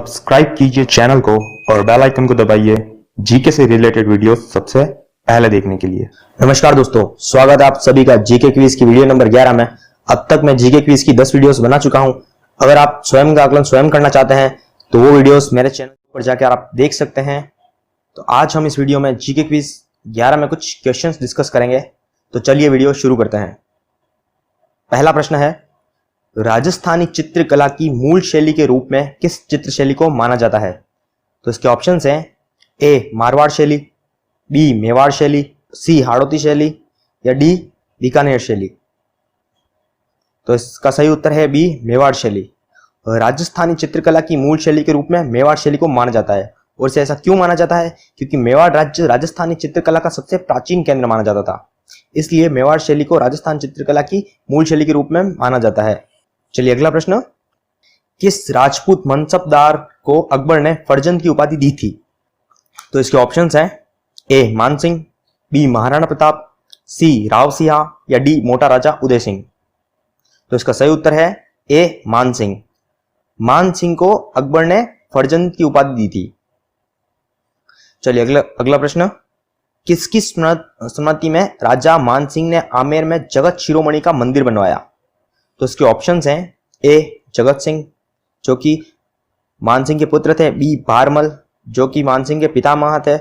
Subscribe कीजिए channel को और बेल आइकन को दबाइए जीके से रिलेटेड वीडियो सबसे पहले देखने के लिए। नमस्कार दोस्तों, स्वागत है आप सभी का जीके क्विज की वीडियो नंबर 11 में। अब तक मैं जीके क्विज की 10 वीडियोस बना चुका हूं। अगर आप स्वयं का आकलन स्वयं करना चाहते हैं तो वो वीडियोस मेरे चैनल पर जाकर आप देख सकते हैं। तो आज हम इस वीडियो में जीके क्विज 11 में कुछ क्वेश्चंस डिस्कस करेंगे। तो चलिए वीडियो शुरू करते हैं। पहला प्रश्न है, राजस्थानी चित्रकला की मूल शैली के रूप में किस चित्र शैली को माना जाता है? तो इसके ऑप्शंस हैं ए मारवाड़ शैली, बी मेवाड़ शैली, सी हाड़ौती शैली या डी बीकानेर शैली। तो इसका सही उत्तर है बी मेवाड़ शैली। राजस्थानी चित्रकला की मूल शैली के रूप में मेवाड़ शैली को माना जाता है। और इसे ऐसा क्यों माना जाता है? क्योंकि मेवाड़ राज्य राजस्थानी चित्रकला का सबसे प्राचीन केंद्र माना जाता था, इसलिए मेवाड़ शैली को राजस्थान चित्रकला की मूल शैली के रूप में माना जाता है। चलिए अगला प्रश्न, किस राजपूत मनसबदार को अकबर ने फर्जंद की उपाधि दी थी? तो इसके ऑप्शंस हैं ए मानसिंह, बी महाराणा प्रताप, सी राव सिंहा या डी मोटा राजा उदय सिंह। तो इसका सही उत्तर है ए मानसिंह। मानसिंह को अकबर ने फर्जंद की उपाधि दी थी। चलिए अगला प्रश्न, किसकी स्मृति में राजा मानसिंह ने आमेर में जगत शिरोमणि का मंदिर बनवाया? तो इसके ऑप्शंस हैं ए जगत सिंह जो कि मानसिंह के पुत्र थे, बी भारमल जो कि मानसिंह के पितामह थे,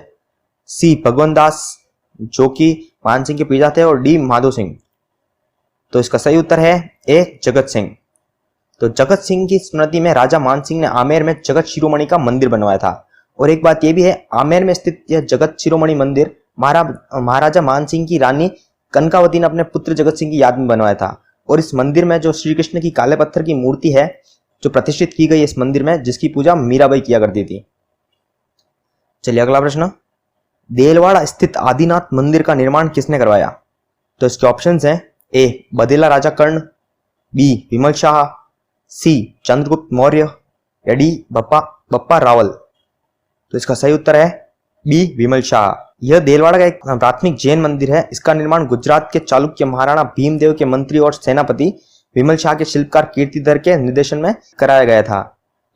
सी भगवंत दास जो कि मानसिंह के पिता थे और डी माधो सिंह। तो इसका सही उत्तर है ए जगत सिंह। तो जगत सिंह की स्मृति में राजा मानसिंह ने आमेर में जगत शिरोमणि का मंदिर बनवाया था। और एक बात यह भी है, आमेर में स्थित यह जगत शिरोमणि मंदिर महाराजा मानसिंह की रानी कनकावती ने अपने पुत्र जगत सिंह की याद में बनवाया था। और इस मंदिर में जो श्री कृष्ण की काले पत्थर की मूर्ति है जो प्रतिष्ठित की गई इस मंदिर में, जिसकी पूजा मीराबाई किया करती थी। चलिए अगला प्रश्न, देलवाड़ा स्थित आदिनाथ मंदिर का निर्माण किसने करवाया? तो इसके ऑप्शंस हैं ए बदेला राजा कर्ण, बी विमल शाह, सी चंद्रगुप्त मौर्य या डी बप्पा रावल। तो इसका सही उत्तर है बी विमल शाह। यह देलवाड़ा का एक प्राथमिक जैन मंदिर है। इसका निर्माण गुजरात के चालुक्य महाराणा भीमदेव के मंत्री और सेनापति विमल शाह के शिल्पकार कीर्तिधर के निर्देशन में कराया गया था।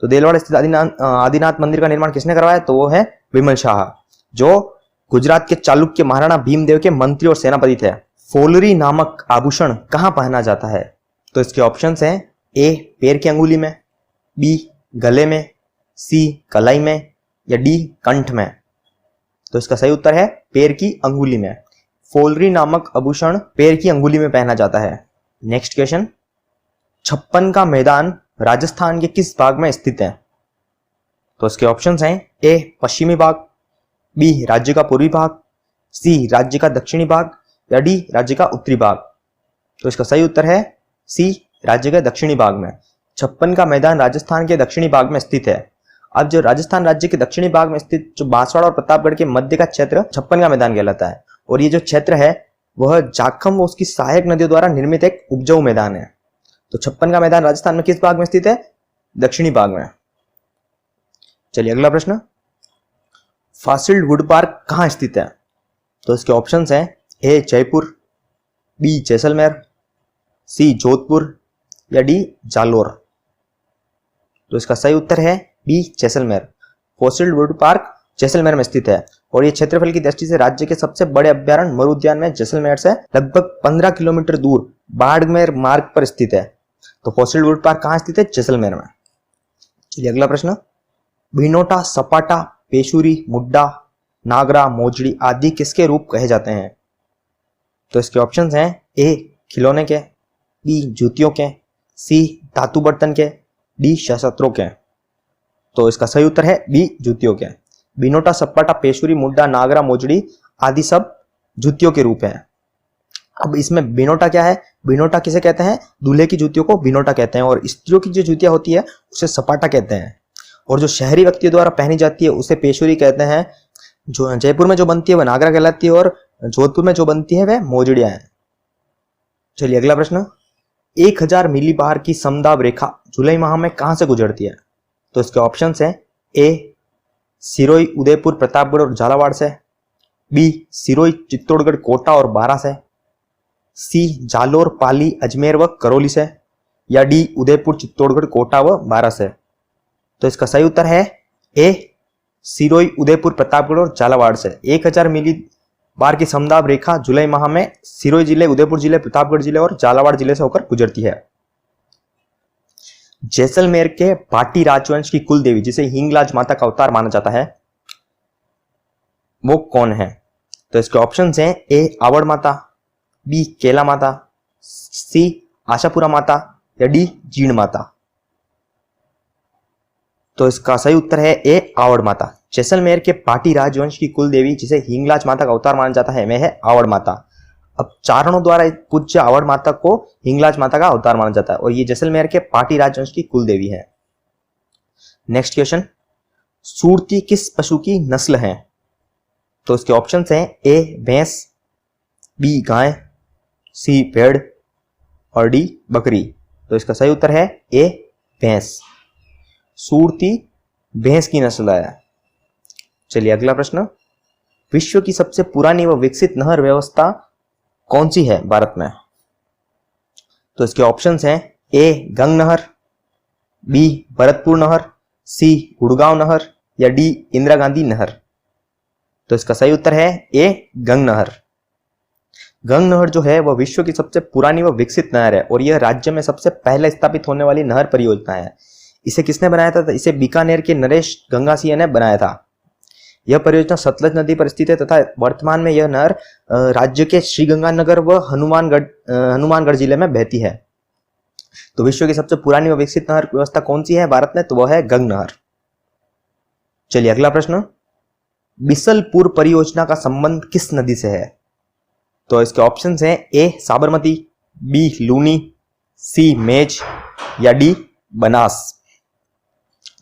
तो देलवाड़ा स्थित आदिनाथ मंदिर का निर्माण किसने करवाया? तो वो है विमल शाह जो गुजरात के चालुक्य महाराणा भीमदेव के मंत्री और सेनापति थे। फोलरी नामक आभूषण कहाँ पहना जाता है? तो इसके ऑप्शंस हैं ए पैर की अंगुली में, बी गले में, सी कलाई में या डी कंठ में। तो इसका सही उत्तर है पैर की अंगुली में। फोलरी नामक आभूषण पैर की अंगुली में पहना जाता है। नेक्स्ट क्वेश्चन, छप्पन का मैदान राजस्थान के किस भाग में स्थित है? तो इसके ऑप्शंस हैं ए पश्चिमी भाग, बी राज्य का पूर्वी भाग, सी राज्य का दक्षिणी भाग या डी राज्य का उत्तरी भाग। तो इसका सही उत्तर है सी राज्य के दक्षिणी भाग में। छप्पन का मैदान राजस्थान के दक्षिणी भाग में स्थित है। अब जो राजस्थान राज्य के दक्षिणी भाग में स्थित जो बांसवाड़ा और प्रतापगढ़ के मध्य का क्षेत्र छप्पन का मैदान कहलाता है। और ये जो क्षेत्र है वह जाखम व उसकी सहायक नदियों द्वारा निर्मित एक उपजाऊ मैदान है। तो छप्पन का मैदान राजस्थान में किस भाग में स्थित है? दक्षिणी भाग में। चलिए अगला प्रश्न, फासिल्ड वुड पार्क कहाँ स्थित है? तो इसके ऑप्शंस हैं A Jaipur, B Jaisalmer, C Jodhpur या डी जालोर। तो इसका सही उत्तर है B Jaisalmer. Fossiled wood park Jaisalmer में स्थित है और ये क्षेत्रफल की दृष्टि से राज्य के सबसे बड़े अभ्यारण्य मरु उद्यान में जैसलमेर से लगभग 15 किलोमीटर दूर बाड़मेर मार्ग पर स्थित है। तो फासिल्ड वुड पार्क कहाँ स्थित है? जैसलमेर में। चलिए अगला प्रश्न, भीनोटा, सपाटा, पेशुरी, मुड्डा, नागरा, मोजड़ी आदि किसके रूप कहे जाते हैं? तो इसके ऑप्शंस हैं ए खिलौने के, बी जूतियों के, सी धातु बर्तन के, डी शस्त्रों के। तो इसका सही उत्तर है बी जूतियों के। बिनोटा, सपाटा, पेशुरी, मुड्डा, नागरा, मोजड़ी आदि सब जूतियों के रूप हैं। अब इसमें बिनोटा क्या है? बिनोटा किसे कहते हैं? दूल्हे की जूतियों को बिनोटा कहते हैं और स्त्रियों की जो जूतियां होती है उसे सपाटा कहते हैं। और जो शहरी व्यक्तियों द्वारा पहनी जाती है उसे पेशुरी कहते हैं। जो जयपुर में जो बनती है वह नागरा कहलाती है और जोधपुर में जो बनती है वह मोजड़ियां हैं। चलिए अगला प्रश्न, 1000 मिली बाहर की समदाब रेखा जुलाई माह में कहां से गुजरती है? तो इसके ऑप्शंस हैं ए सिरोही, उदयपुर, प्रतापगढ़ और झालावाड़ से, बी सिरोही, चित्तौड़गढ़, कोटा और बारा से, सी जालोर, पाली, अजमेर व करौली से या डी उदयपुर, चित्तौड़गढ़, कोटा व बारा से। तो इसका सही उत्तर है ए सिरोही, उदयपुर, प्रतापगढ़ और झालावाड़ से 1000 मिली बार की समदाब रेखा जुलाई माह में सिरोही जिले, उदयपुर जिले, प्रतापगढ़ जिले और झालावाड़ जिले से होकर गुजरती है। जैसलमेर के भाटी राजवंश की कुल देवी जिसे हिंगलाज माता का अवतार माना जाता है वो कौन है? तो इसके ऑप्शंस हैं ए आवड़ माता, बी केला माता, सी आशापुरा माता या डी जीण माता। तो इसका सही उत्तर है ए आवड़ माता। जैसलमेर के पाटी राजवंश की कुल देवी जिसे हिंगलाज माता का अवतार माना जाता है वह है आवड़ माता। अब चारणों द्वारा पूज्य आवड़ माता को हिंगलाज माता का अवतार माना जाता है और ये जैसलमेर के पाटी राजवंश की कुल देवी है। नेक्स्ट क्वेश्चन, सूरती किस पशु की नस्ल है? तो इसके ऑप्शंस हैं ए भैंस, बी गाय, सी भेड़ और डी बकरी। तो इसका सही उत्तर है ए भैंस। सूरती भैंस की नस्ल है। चलिए अगला प्रश्न, विश्व की सबसे पुरानी व विकसित नहर व्यवस्था कौन सी है भारत में? तो इसके ऑप्शंस हैं ए गंग नहर, बी भरतपुर नहर, सी गुड़गांव नहर या डी इंदिरा गांधी नहर। तो इसका सही उत्तर है ए गंग नहर। गंग नहर जो है वह विश्व की सबसे पुरानी व विकसित नहर है और यह राज्य में सबसे पहले स्थापित होने वाली नहर परियोजना है। इसे किसने बनाया था? इसे बीकानेर के नरेश गंगासिया ने बनाया था। यह परियोजना सतलज नदी पर स्थित है तथा वर्तमान में यह नहर राज्य के श्रीगंगानगर व हनुमानगढ़ जिले में बहती है। तो विश्व की सबसे पुरानी व विकसित नहर व्यवस्था कौन सी है भारत में? तो वह है गंग नहर। चलिए अगला प्रश्न, बिसलपुर परियोजना का संबंध किस नदी से है? तो इसके ऑप्शंस हैं ए साबरमती, बी लूनी, सी मेज या डी बनास।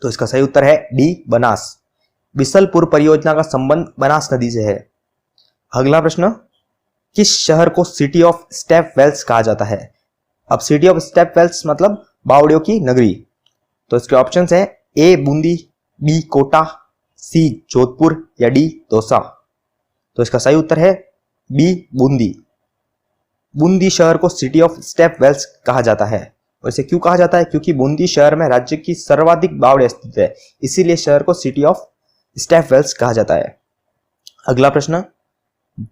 तो इसका सही उत्तर है डी बनास। बिसलपुर परियोजना का संबंध बनास नदी से है। अगला प्रश्न, किस शहर को सिटी ऑफ स्टेप वेल्स कहा जाता है? अब सिटी ऑफ स्टेप वेल्स मतलब बावड़ियों की नगरी। तो इसके ऑप्शंस हैं ए बूंदी, बी कोटा, सी जोधपुर या डी दौसा। तो इसका सही उत्तर है बी बूंदी। बूंदी शहर को सिटी ऑफ स्टेप वेल्स कहा जाता है और इसे क्यों कहा जाता है? क्योंकि बूंदी शहर में राज्य की सर्वाधिक बावड़ियां स्थित है, इसीलिए शहर को सिटी ऑफ स्टेप वेल्स कहा जाता है। अगला प्रश्न,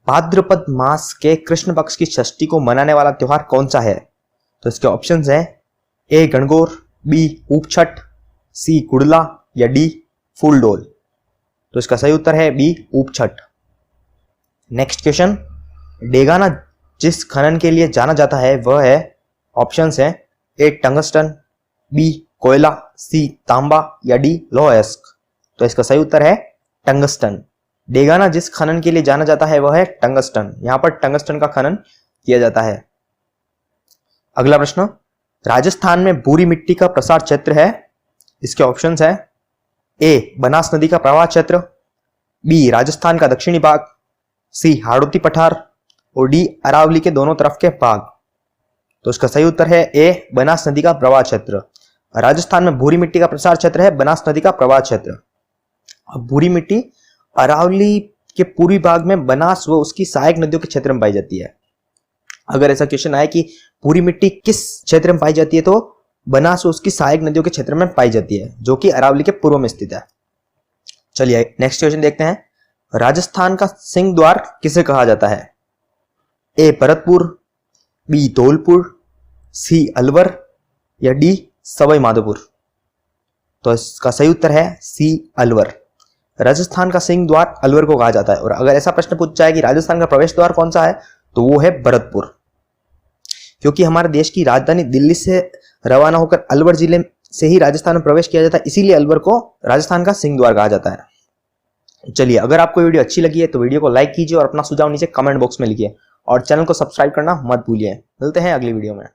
भाद्रपद मास के कृष्ण पक्ष की षष्ठी को मनाने वाला त्योहार कौन सा है? तो इसके ऑप्शंस हैं ए गणगौर, बी ऊपछठ, सी कुड़ला या डी फूलडोल। तो इसका सही उत्तर है बी ऊपछठ। नेक्स्ट क्वेश्चन, डेगाना जिस खनन के लिए जाना जाता है वह है, ऑप्शंस हैं ए टंगस्टन, बी कोयला, सी तांबा या डी लौह अयस्क। तो इसका सही उत्तर है टंगस्टन। डेगाना जिस खनन के लिए जाना जाता है वह है टंगस्टन। यहां पर टंगस्टन का खनन किया जाता है। अगला प्रश्न, राजस्थान में भूरी मिट्टी का प्रसार क्षेत्र है। इसके ऑप्शंस हैं ए बनास नदी का प्रवाह क्षेत्र, बी राजस्थान का दक्षिणी भाग, सी हाड़ौती पठार और डी अरावली के दोनों तरफ के भाग। तो इसका सही उत्तर है ए बनास नदी का प्रवाह क्षेत्र। राजस्थान में भूरी मिट्टी का प्रसार क्षेत्र है बनास नदी का प्रवाह क्षेत्र। अब भूरी मिट्टी अरावली के पूर्वी भाग में बनास व उसकी सहायक नदियों के क्षेत्र में पाई जाती है। अगर ऐसा क्वेश्चन आए कि भूरी मिट्टी किस क्षेत्र में पाई जाती है, तो बनास व उसकी सहायक नदियों के क्षेत्र में पाई जाती है जो कि अरावली के पूर्व में स्थित है। चलिए नेक्स्ट क्वेश्चन देखते हैं, राजस्थान का सिंह द्वार किसे कहा जाता है? ए भरतपुर, बी धौलपुर, सी अलवर या डी सवाई माधोपुर। तो इसका सही उत्तर है सी अलवर। राजस्थान का सिंह द्वार अलवर को कहा जाता है और अगर ऐसा प्रश्न पूछा जाए कि राजस्थान का प्रवेश द्वार कौन सा है, तो वो है भरतपुर। क्योंकि हमारे देश की राजधानी दिल्ली से रवाना होकर अलवर जिले से ही राजस्थान में प्रवेश किया जाता है, इसीलिए अलवर को राजस्थान का सिंह द्वार कहा जाता है। चलिए अगर आपको वीडियो अच्छी लगी है तो वीडियो को लाइक कीजिए और अपना सुझाव नीचे कमेंट बॉक्स में लिखिए और चैनल को सब्सक्राइब करना मत भूलिए। मिलते हैं अगली वीडियो में।